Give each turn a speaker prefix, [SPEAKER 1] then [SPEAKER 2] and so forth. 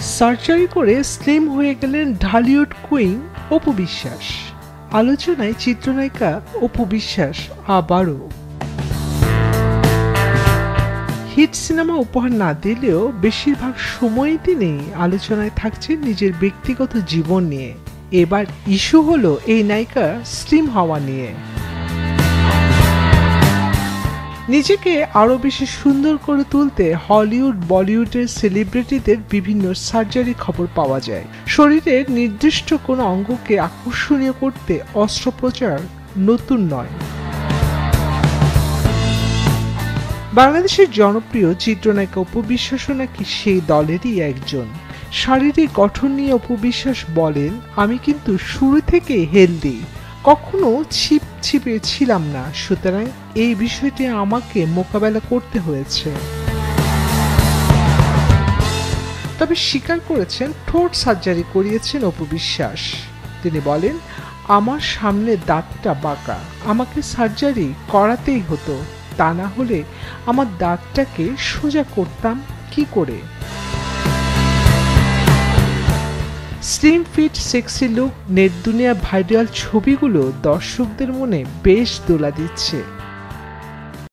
[SPEAKER 1] Surgery করে slim হয়ে গেলেন ঢালিউড কুইন অপু বিশ্বাস। আলোচনায় চিত্রনায়িকা অপু বিশ্বাস আবারও। হিট সিনেমা উপহার না দিলেও বেশিরভাগ সময়ই তিনি আলোচনায় থাকছেন নিজের ব্যক্তিগত জীবন নিয়ে। এবার ইস্যু হলো এই নায়িকা স্লিম হওয়া নিয়ে। নিজেকে আরো বেশি সুন্দর করে তুলতে হলিউড বলিউডের সেলিব্রিটিদের বিভিন্ন সার্জারি খবর পাওয়া যায়। শরীরের নির্দিষ্ট কোনো অঙ্গকে আকর্ষণীয় করতে অস্ত্রোপচার নতুন নয়। বাংলাদেশের জনপ্রিয় চিত্রনায়িকা অপু বিশ্বাসও নাকি সেই দলেরই একজন। শারীরিক গঠন নিয়ে অপু বিশ্বাস বলেন, আমি কিন্তু শুরু থেকে হেলদি, কখনো ছিপে ছিলাম না, সুতরাং এই বিষয়টি আমাকে মোকাবেলা করতে হয়েছে। তবে স্বীকার করেছেন ঠোঁট সার্জারি করিয়েছেন অপু বিশ্বাস। তিনি বলেন, আমার সামনের দাঁতটা বাঁকা, আমাকে সার্জারি করাতেই হতো, তা না হলে আমার দাঁতটাকে সোজা করতাম কি করে। Slim fit sexy look net দুনিয়া ভাইরাল ছবিগুলো দর্শকদের মনে বেশ দোলা দিচ্ছে।